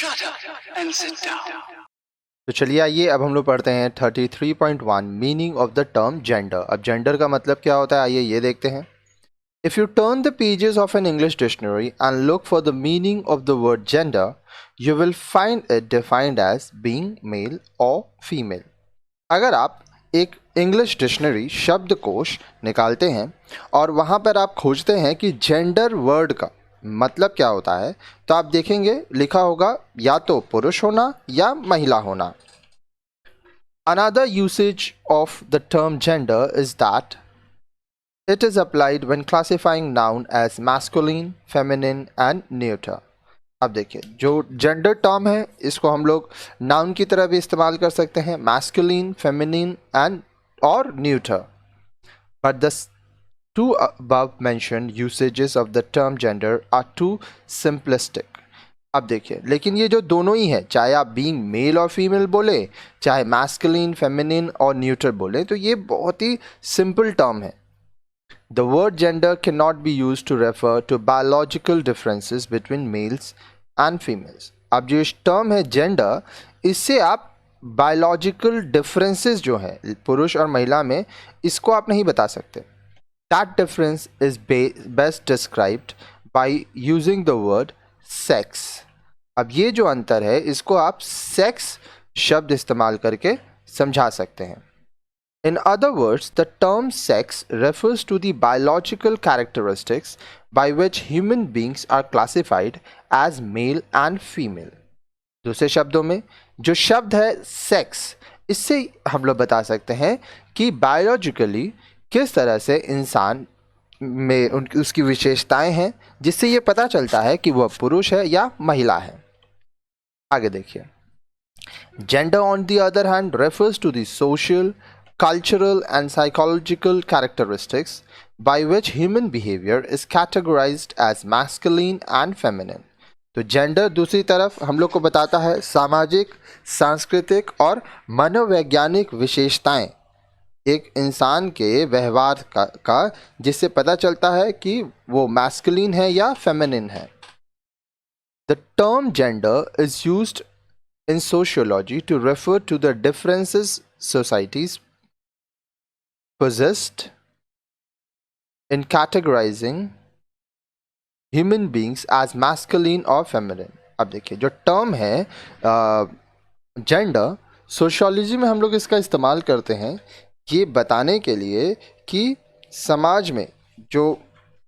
Shut up and sit down. तो चलिए आइए अब हम लोग पढ़ते हैं 33.1 meaning of the term gender. अब जेंडर का मतलब क्या होता है आइए ये देखते हैं। If you turn the pages of an English dictionary and look for the meaning of the word gender you will find it defined as being male और फीमेल। अगर आप एक इंग्लिश डिक्शनरी शब्दकोश निकालते हैं और वहाँ पर आप खोजते हैं कि जेंडर वर्ड का मतलब क्या होता है, तो आप देखेंगे लिखा होगा या तो पुरुष होना या महिला होना। Another usage of the term gender is that it is applied when classifying noun as masculine, feminine and neuter. अब देखिए जो जेंडर टर्म है इसको हम लोग नाउन की तरह भी इस्तेमाल कर सकते हैं, मैस्कुलिन, फेमिनिन एंड और neuter. But the two above mentioned usages of the term gender are too simplistic. अब देखिए लेकिन ये जो दोनों ही है, चाहे आप बीइंग मेल और फीमेल बोले, चाहे मैस्कुलिन, फेमिनिन और न्यूट्रल बोले, तो ये बहुत ही सिंपल टर्म है। The word gender cannot be used to refer to biological differences between males and females. अब जो इस टर्म है जेंडर, इससे आप बायोलॉजिकल डिफरेंसेस जो है पुरुष और महिला में, इसको आप नहीं बता सकते। That difference is best described by using the word sex. अब ये जो अंतर है इसको आप sex शब्द इस्तेमाल करके समझा सकते हैं। In other words, the term sex refers to the biological characteristics by which human beings are classified as male and female. दूसरे शब्दों में जो शब्द है sex, इससे हम लोग बता सकते हैं कि बायोलॉजिकली किस तरह से इंसान में उसकी विशेषताएं हैं, जिससे ये पता चलता है कि वह पुरुष है या महिला है। आगे देखिए, gender on the other hand refers to the social, cultural and psychological characteristics by which human behaviour is categorised as masculine and feminine. तो जेंडर दूसरी तरफ हम लोग को बताता है सामाजिक, सांस्कृतिक और मनोवैज्ञानिक विशेषताएं एक इंसान के व्यवहार का जिससे पता चलता है कि वो मैस्कुलिन है या फेमिनिन है। The term gender is used in sociology to refer to the differences societies possessed in categorizing human beings as masculine or feminine. अब देखिए जो टर्म है जेंडर, सोशियोलॉजी में हम लोग इसका इस्तेमाल करते हैं ये बताने के लिए कि समाज में जो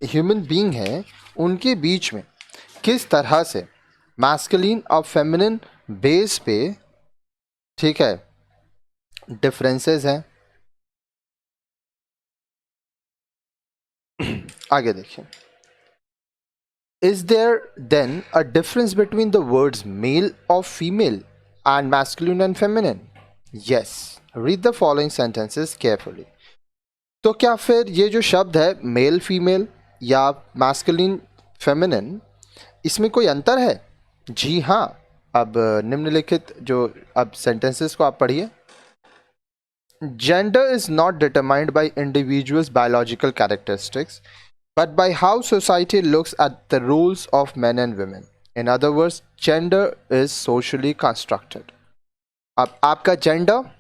ह्यूमन बीइंग हैं उनके बीच में किस तरह से मैस्कुलिन और फेमिनिन बेस पे, ठीक है, डिफरेंसेस हैं। आगे देखिए, is there then a difference between the words male और female and masculine and feminine? Yes, read the following sentences carefully. तो क्या फिर ये जो शब्द है मेल फीमेल या मैस्कुलिन फेमिनिन, इसमें कोई अंतर है? जी हाँ। अब निम्नलिखित जो अब सेंटेंसेस को आप पढ़िए। Gender is not determined by individuals biological characteristics but by how society looks at the roles of men and women. In other words, gender is socially constructed. अब आपका जेंडर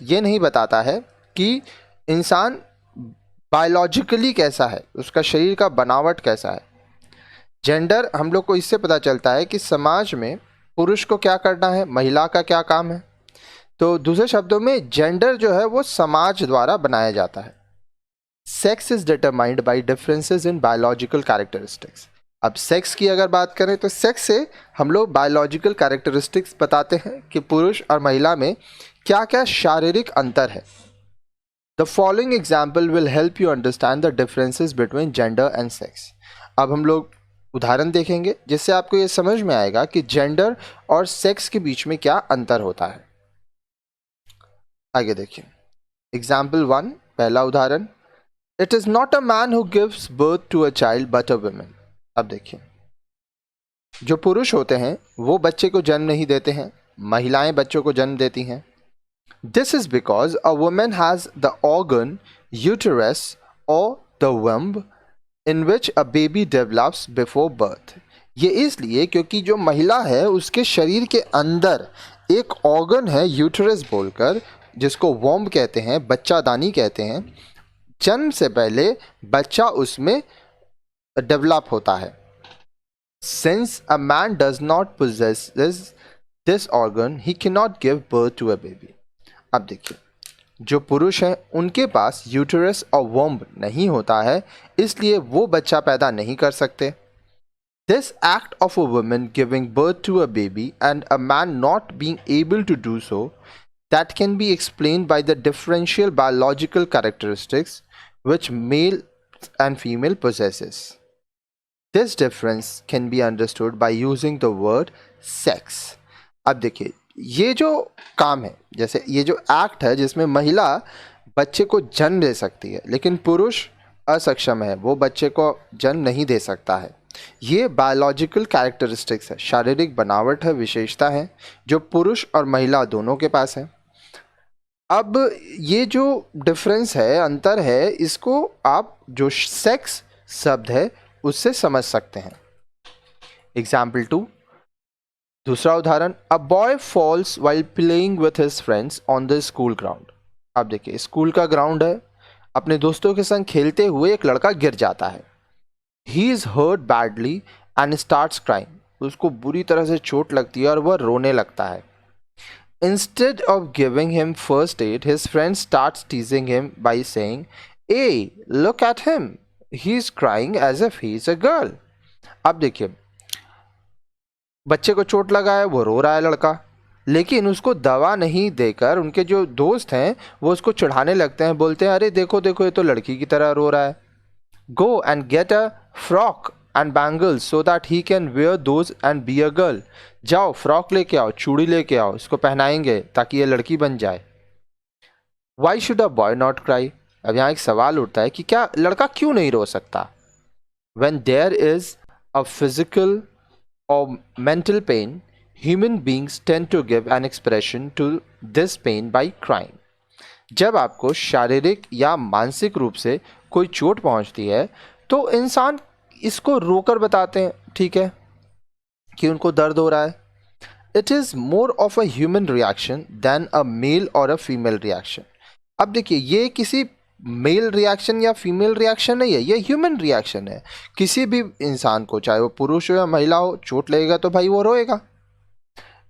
ये नहीं बताता है कि इंसान बायोलॉजिकली कैसा है, उसका शरीर का बनावट कैसा है। जेंडर हम लोग को इससे पता चलता है कि समाज में पुरुष को क्या करना है, महिला का क्या काम है। तो दूसरे शब्दों में जेंडर जो है वो समाज द्वारा बनाया जाता है। Sex is determined by differences in biological characteristics. अब सेक्स की अगर बात करें तो सेक्स से हम लोग बायोलॉजिकल कैरेक्टरिस्टिक्स बताते हैं कि पुरुष और महिला में क्या क्या शारीरिक अंतर है। The following example will help you understand the differences between gender and sex. अब हम लोग उदाहरण देखेंगे जिससे आपको ये समझ में आएगा कि जेंडर और सेक्स के बीच में क्या अंतर होता है। आगे देखिए, एग्जाम्पल 1, पहला उदाहरण, it is not a man who gives birth to a child but a woman. अब देखिए, जो पुरुष होते हैं वो बच्चे को जन्म नहीं देते हैं, महिलाएं बच्चों को जन्म देती हैं। This is because a woman has the organ uterus और the वम्ब in which a baby develops before birth. ये इसलिए क्योंकि जो महिला है उसके शरीर के अंदर एक ऑर्गन है यूटरस बोलकर, जिसको वॉम्ब कहते हैं, बच्चादानी कहते हैं। जन्म से पहले बच्चा उसमें डेवलप होता है। Since a man does not possesses this organ he can not give birth to a baby. अब देखिए, जो पुरुष हैं उनके पास यूटरस और वॉम्ब नहीं होता है, इसलिए वो बच्चा पैदा नहीं कर सकते। This act of a woman giving birth to a baby and a man not being able to do so, that can be explained by the differential biological characteristics which male and female possesses. This difference can be understood by using the word sex. अब देखिए, ये जो काम है, जैसे ये जो act है जिसमें महिला बच्चे को जन्म दे सकती है लेकिन पुरुष असक्षम है, वो बच्चे को जन्म नहीं दे सकता है, ये बायोलॉजिकल कैरेक्टरिस्टिक्स है, शारीरिक बनावट है, विशेषता है जो पुरुष और महिला दोनों के पास है। अब ये जो डिफरेंस है, अंतर है, इसको आप जो सेक्स शब्द है उससे समझ सकते हैं। एग्जाम्पल 2, दूसरा उदाहरण, a boy falls while playing with his friends on the school ground. अब देखिए, स्कूल का ग्राउंड है, अपने दोस्तों के संग खेलते हुए एक लड़का गिर जाता है। He is hurt badly and starts crying. उसको बुरी तरह से चोट लगती है और वह रोने लगता है। Instead of giving him first aid, his friend starts teasing him by saying, "Hey, look at him. He is crying as if he is a girl." अब देखिए, बच्चे को चोट लगा है, वो रो रहा है लड़का, लेकिन उसको दवा नहीं देकर उनके जो दोस्त हैं वो उसको चिढ़ाने लगते हैं, बोलते हैं, अरे देखो देखो, ये तो लड़की की तरह रो रहा है। Go and get a frock and bangles so that he can wear those and be a girl. जाओ फ्रॉक लेके आओ, चूड़ी लेके आओ, इसको पहनाएंगे ताकि ये लड़की बन जाए। Why should a boy not cry? अब यहाँ एक सवाल उठता है कि क्या लड़का क्यों नहीं रो सकता? When there is a physical or mental pain, human beings tend to give an expression to this pain by crying. जब आपको शारीरिक या मानसिक रूप से कोई चोट पहुंचती है तो इंसान इसको रोकर बताते हैं, ठीक है, कि उनको दर्द हो रहा है। It is more of a human reaction than a male और अ फीमेल रिएक्शन। अब देखिए, ये किसी मेल रिएक्शन या फीमेल रिएक्शन नहीं है, ये ह्यूमन रिएक्शन है। किसी भी इंसान को, चाहे वो पुरुष हो या महिला हो, चोट लगेगा तो भाई वो रोएगा।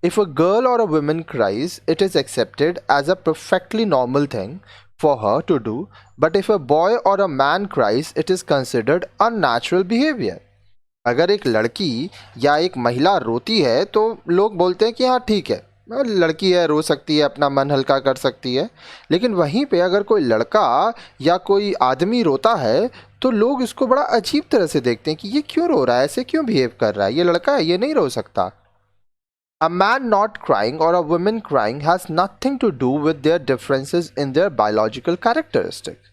If a girl or a woman cries, it is accepted as a perfectly normal thing for her to do, but if a boy or a man cries, it is considered unnatural behavior. अगर एक लड़की या एक महिला रोती है तो लोग बोलते हैं कि हाँ ठीक है, लड़की है, रो सकती है, अपना मन हल्का कर सकती है। लेकिन वहीं पे अगर कोई लड़का या कोई आदमी रोता है तो लोग इसको बड़ा अजीब तरह से देखते हैं कि ये क्यों रो रहा है, ऐसे क्यों बिहेव कर रहा है, ये लड़का है, ये नहीं रो सकता। A man not crying or a woman crying has nothing to do with their differences in their biological characteristics.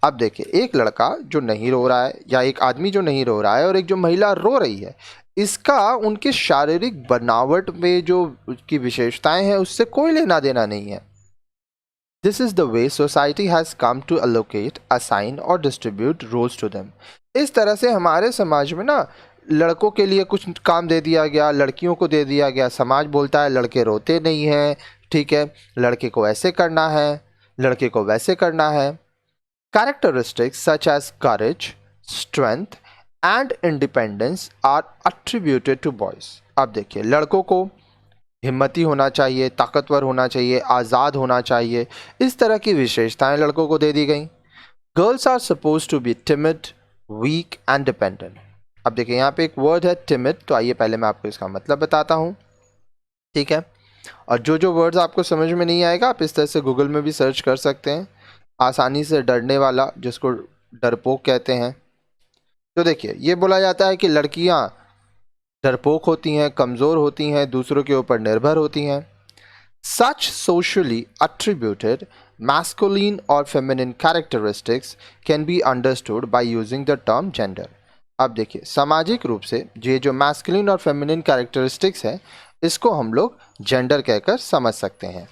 अब देखिए, एक लड़का जो नहीं रो रहा है या एक आदमी जो नहीं रो रहा है और एक जो महिला रो रही है, इसका उनके शारीरिक बनावट में जो उसकी विशेषताएं हैं उससे कोई लेना देना नहीं है। This is the way society has come to allocate, assign or distribute roles to them. इस तरह से हमारे समाज में ना लड़कों के लिए कुछ काम दे दिया गया, लड़कियों को दे दिया गया। समाज बोलता है लड़के रोते नहीं हैं, ठीक है, लड़के को ऐसे करना है, लड़के को वैसे करना है। Characteristics such as courage, strength and independence are attributed to boys. अब देखिए, लड़कों को हिम्मती होना चाहिए, ताकतवर होना चाहिए, आज़ाद होना चाहिए, इस तरह की विशेषताएं लड़कों को दे दी गई। Girls are suppose to be timid, weak and dependent. अब देखिए, यहाँ पे एक वर्ड है टिमिड, तो आइए पहले मैं आपको इसका मतलब बताता हूँ, ठीक है। और जो वर्ड्स आपको समझ में नहीं आएगा आप इस तरह से गूगल में भी सर्च कर सकते हैं। आसानी से डरने वाला, जिसको डरपोक कहते हैं। तो देखिए, ये बोला जाता है कि लड़कियाँ डरपोक होती हैं, कमज़ोर होती हैं, दूसरों के ऊपर निर्भर होती हैं। Such socially attributed masculine or feminine characteristics can be understood by using the term gender. अब देखिए, सामाजिक रूप से ये जो मैस्कुलिन और फेमिनिन कैरेक्टरिस्टिक्स है, इसको हम लोग जेंडर कहकर समझ सकते हैं।